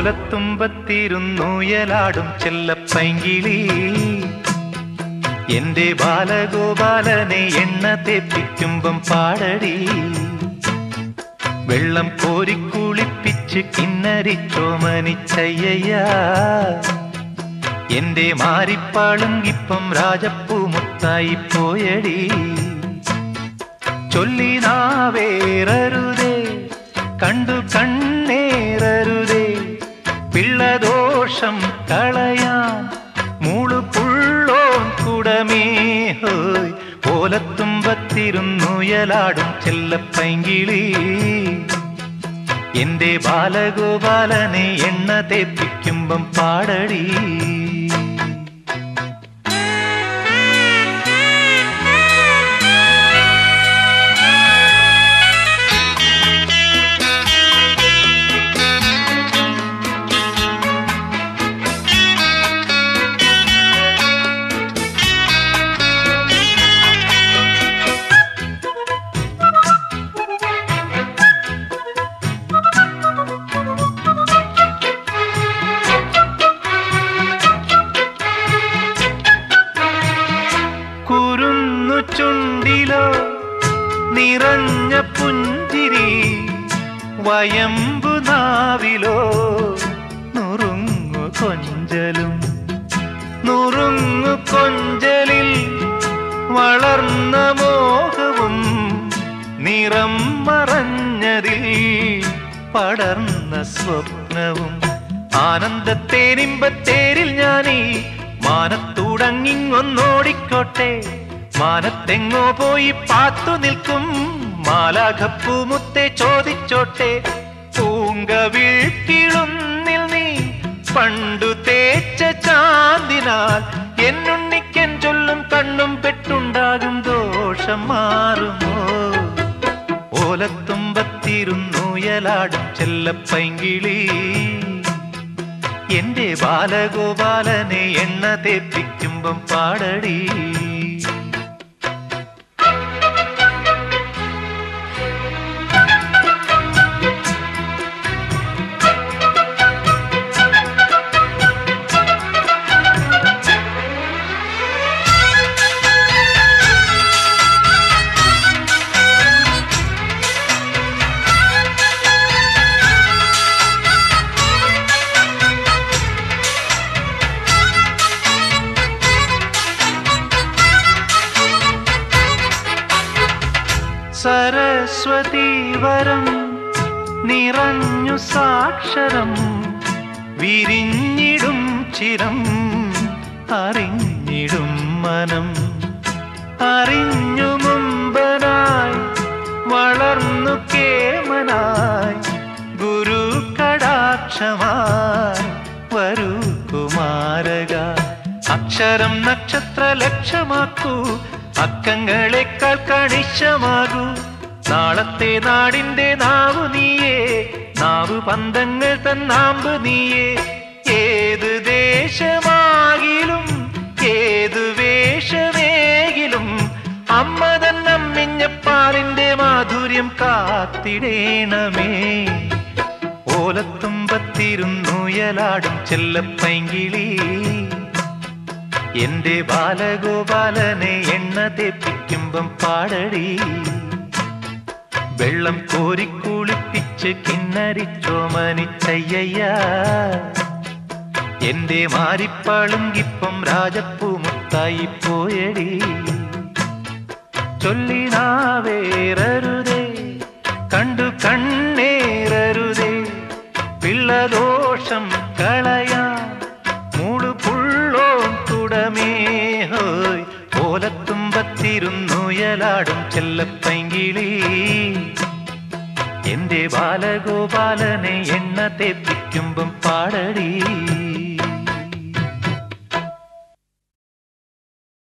ഓലത്തുമ്പത്തിരുന്നുയലാടും ചെല്ലപ്പൈങ്കിളി എന്റെ ബാലഗോപാലനെ എണ്ണ തേപ്പിക്കുമ്പം പാടടി. വെള്ളം കോരിക്കുളിപ്പിച്ച് കിന്നരിച്ചോമനിച്ചയ്യ എന്റെ മാരിപ്പാളുങ്കിപ്പം രാജപ്പൂ മുത്തായി പോയടി. ചൊല്ലി നാവേറരുതേ കണ്ടു കണ്ണേറരുതേ പിള്ളദോഷം കളയാൻ മൂളുപുള്ളോൻ കുടമേ ഹോയ്. ഓലത്തുമ്പത്തിരുന്നുയലാടും ചെല്ലപ്പൈങ്കിളി എന്റെ ബാലഗോപാലനെ എണ്ണ തേപ്പിക്കുമ്പം പാടടി. ചുണ്ടിലോ നിറഞ്ഞ പുഞ്ചിരി വയമ്പു നാവിലോ നുറുങ്ങു കൊഞ്ചലും. നുറുങ്ങു കൊഞ്ചലിൽ വളർന്ന മോഹവും നിറം മറഞ്ഞതിൽ പടർന്ന സ്വപ്നവും. ആനന്ദത്തേനിമ്പത്തേരിൽ ഞാനീ മാനത്തൂടങ്ങിങ്ങൊന്നോടിക്കോട്ടെ. മാനത്തെങ്ങോ പോയി പാത്തു നിൽക്കും മാലാഖപ്പൂമുത്തെ ചോദിച്ചോട്ടെ. പൂങ്കവിഴ്ക്കിളുന്നിൽ നീ പണ്ടു തേച്ച ചാന്തിനാൽ എന്നുണ്ണിക്കൻ ചൊല്ലും കണ്ണും പെട്ടുണ്ടാകും ദോഷം മാറുമോ. ഓലത്തുമ്പത്തിരുന്നുയലാടും ചെല്ലപ്പൈങ്കിളി എന്റെ ബാലഗോപാലനെ എണ്ണ തേപ്പിക്കുമ്പം പാടടി. സരസ്വതി വരം നിറഞ്ഞു സാക്ഷരം വിരിഞ്ഞിടും ചിരം അറിഞ്ഞിടും മനം. അറിഞ്ഞു മുമ്പനായി വളർന്നു കേമനായി ഗുരു കടാക്ഷമായി വരൂ കുമാരക. അക്ഷരം നക്ഷത്ര ലക്ഷ്യമാക്കൂ അക്കങ്ങളെക്കാൾ കണിശമാകൂ. നാളത്തെ നാടിന്റെ നാവു നീയേ നാവു പന്തങ്ങൾ തന്നാമ്പ് നീയേ. ഏത് ദേശമാകിലും ഏതു വേഷമേകിലും അമ്മ തന്നമ്മിഞ്ഞപ്പാലിന്റെ മാധുര്യം കാത്തിടേണമേ. ഓലത്തുമ്പത്തിരുന്നുയലാടും ചെല്ലപ്പൈങ്കിളി എന്റെ ബാലഗോപാലനെ എണ്ണ തേപ്പിക്കുമ്പം പാടടി. വെള്ളം കോരിക്കുളിപ്പിച്ച് കിന്നരിച്ചോമനിച്ചയ്യ എന്റെ മാരിപ്പാളുങ്കിപ്പം രാജപ്പൂ മുത്തായി പോയടി. ചൊല്ലി നാവേറരുതേ കണ്ടു കണ്ണേറരുതേ പിള്ളദോഷം കളയാൻ മൂളുപുള്ളോൻ കുടമേ ഹോയ്. ഓലത്തുമ്പത്തിരുന്നുയലാടും ചെല്ലപ്പൈങ്കിളി എന്റെ ബാലഗോപാലനെ എണ്ണ തേപ്പിക്കുമ്പം പാടടി.